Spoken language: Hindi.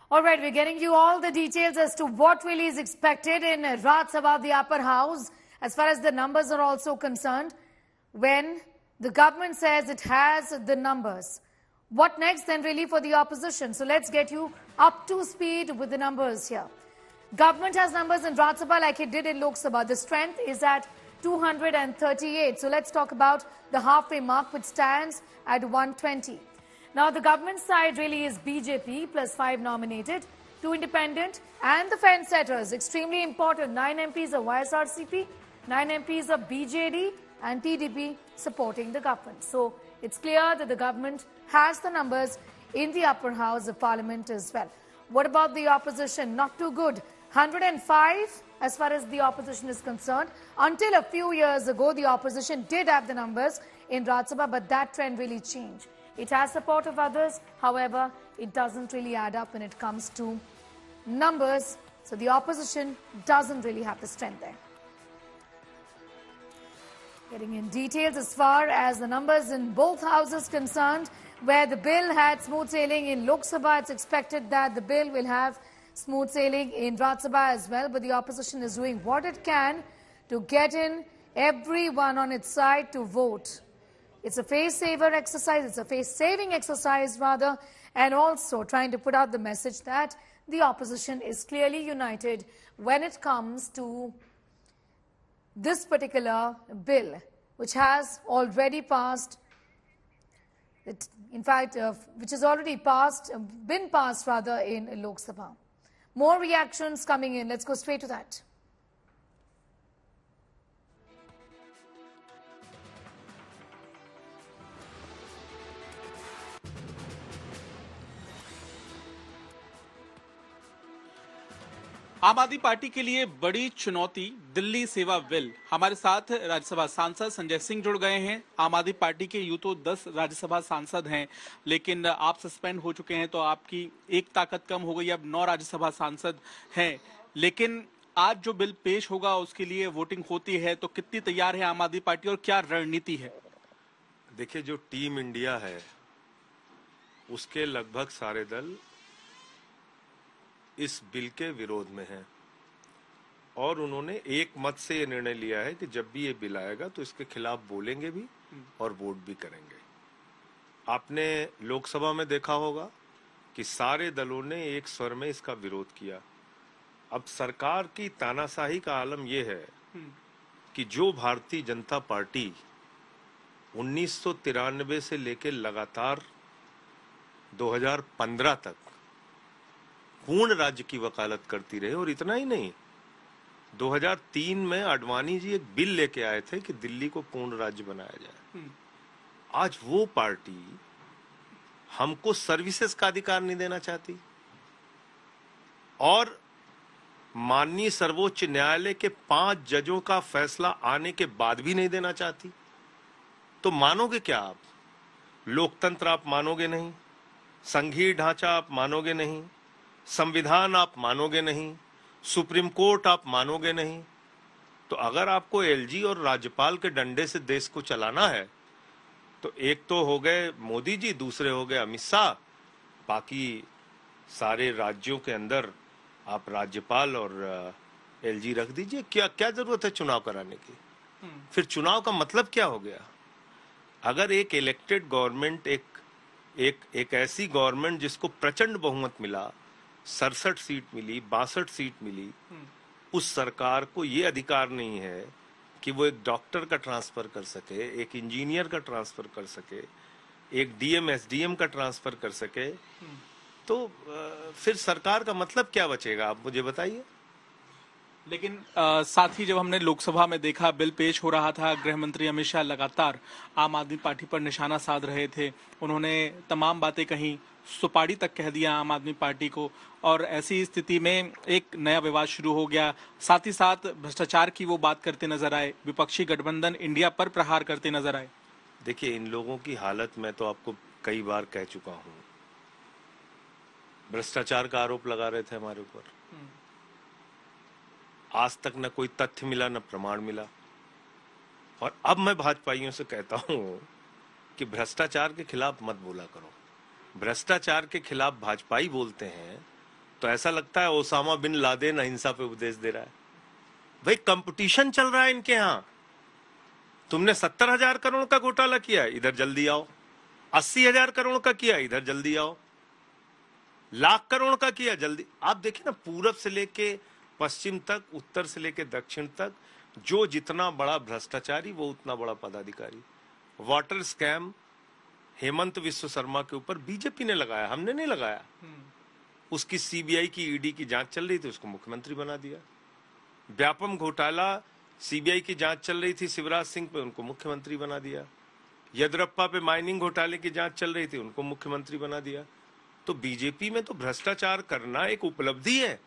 All right, we're getting you all the details as to what really is expected in Rajya Sabha, the upper house, as far as the numbers are also concerned. When the government says it has the numbers, what next then really for the opposition? So let's get you up to speed with the numbers here. Government has numbers in Rajya Sabha like it did in Lok Sabha. The strength is at 238. So let's talk about the halfway mark, which stands at 120. Now, the government side really is BJP plus 5 nominated, 2 independent, and the fence setters. Extremely important. 9 MPs of YSRCP, 9 MPs of BJD, and TDP supporting the government. So it's clear that the government has the numbers in the upper house of parliament as well. What about the opposition? Not too good. 105 as far as the opposition is concerned. Until a few years ago, the opposition did have the numbers in Rajya Sabha, but that trend really changed. It has support of others. However, it doesn't really add up when it comes to numbers. So the opposition doesn't really have the strength there. Getting in details as far as the numbers in both houses concerned, where the bill had smooth sailing in Lok Sabha, it's expected that the bill will have smooth sailing in Rajya Sabha as well. But the opposition is doing what it can to get in everyone on its side to vote. It's a face-saver exercise, it's a face-saving exercise rather, and also trying to put out the message that the opposition is clearly united when it comes to this particular bill, which has already passed, which has already been passed rather in Lok Sabha. More reactions coming in. Let's go straight to that. आम आदमी पार्टी के लिए बड़ी चुनौती दिल्ली सेवा बिल। हमारे साथ राज्यसभा सांसद संजय सिंह जुड़ गए हैं। आम आदमी पार्टी के यूं तो 10 राज्यसभा सांसद हैं, लेकिन आप सस्पेंड हो चुके हैं तो आपकी एक ताकत कम हो गई, अब 9 राज्यसभा सांसद हैं। लेकिन आज जो बिल पेश होगा उसके लिए वोटिंग होती है, तो कितनी तैयार है आम आदमी पार्टी और क्या रणनीति है? देखिए, जो टीम इंडिया है उसके लगभग सारे दल इस बिल के विरोध में हैं और उन्होंने एक मत से ये निर्णय लिया है कि जब भी ये बिल आएगा तो इसके खिलाफ बोलेंगे भी और वोट भी करेंगे। आपने लोकसभा में देखा होगा कि सारे दलों ने एक स्वर में इसका विरोध किया। अब सरकार की तानाशाही का आलम यह है कि जो भारतीय जनता पार्टी 1993 से लेकर लगातार 2015 तक पूर्ण राज्य की वकालत करती रही, और इतना ही नहीं, 2003 में आडवाणी जी एक बिल लेके आए थे कि दिल्ली को पूर्ण राज्य बनाया जाए। आज वो पार्टी हमको सर्विसेज का अधिकार नहीं देना चाहती और माननीय सर्वोच्च न्यायालय के 5 जजों का फैसला आने के बाद भी नहीं देना चाहती। तो मानोगे क्या आप? लोकतंत्र आप मानोगे नहीं, संघीय ढांचा आप मानोगे नहीं, संविधान आप मानोगे नहीं, सुप्रीम कोर्ट आप मानोगे नहीं। तो अगर आपको एलजी और राज्यपाल के डंडे से देश को चलाना है तो एक तो हो गए मोदी जी, दूसरे हो गए अमित शाह, बाकी सारे राज्यों के अंदर आप राज्यपाल और एलजी रख दीजिए। क्या जरूरत है चुनाव कराने की? फिर चुनाव का मतलब क्या हो गया? अगर एक इलेक्टेड गवर्नमेंट, एक ऐसी गवर्नमेंट जिसको प्रचंड बहुमत मिला, 67 सीट मिली, 62 सीट मिली, उस सरकार को ये अधिकार नहीं है कि वो एक डॉक्टर का ट्रांसफर कर सके, एक इंजीनियर का ट्रांसफर कर सके, एक डीएम एसडीएम का ट्रांसफर कर सके, तो फिर सरकार का मतलब क्या बचेगा? आप मुझे बताइए। लेकिन साथ ही जब हमने लोकसभा में देखा बिल पेश हो रहा था, गृह मंत्री अमित शाह लगातार आम आदमी पार्टी पर निशाना साध रहे थे। उन्होंने तमाम बातें कही, सुपाड़ी तक कह दिया आम आदमी पार्टी को, और ऐसी स्थिति में एक नया विवाद शुरू हो गया। साथ ही साथ भ्रष्टाचार की वो बात करते नजर आए, विपक्षी गठबंधन इंडिया पर प्रहार करते नजर आए। देखिए, इन लोगों की हालत मैं तो आपको कई बार कह चुका हूं। भ्रष्टाचार का आरोप लगा रहे थे हमारे ऊपर, आज तक न कोई तथ्य मिला न प्रमाण मिला। और अब मैं भाजपाइयों से कहता हूं कि भ्रष्टाचार के खिलाफ मत बोला करो। भ्रष्टाचार के खिलाफ भाजपाई बोलते हैं तो ऐसा लगता है ओसामा बिन लादेन अहिंसा पे उपदेश दे रहा है। भाई कंपटीशन चल रहा है इनके यहां। तुमने 70,000 करोड़ का घोटाला किया, इधर जल्दी आओ। 80,000 करोड़ का किया, इधर जल्दी आओ। लाख करोड़ का किया, जल्दी। आप देखिए ना, पूरब से लेके पश्चिम तक, उत्तर से लेके दक्षिण तक, जो जितना बड़ा भ्रष्टाचारी वो उतना बड़ा पदाधिकारी। वाटर स्कैम हेमंत विश्व शर्मा के ऊपर बीजेपी ने लगाया, हमने नहीं लगाया। उसकी सीबीआई की, ईडी की जांच चल रही थी, उसको मुख्यमंत्री बना दिया। व्यापम घोटाला, सीबीआई की जांच चल रही थी शिवराज सिंह पे, उनको मुख्यमंत्री बना दिया। येदियुरप्पा पे माइनिंग घोटाले की जांच चल रही थी, उनको मुख्यमंत्री बना दिया। तो बीजेपी में तो भ्रष्टाचार करना एक उपलब्धि है।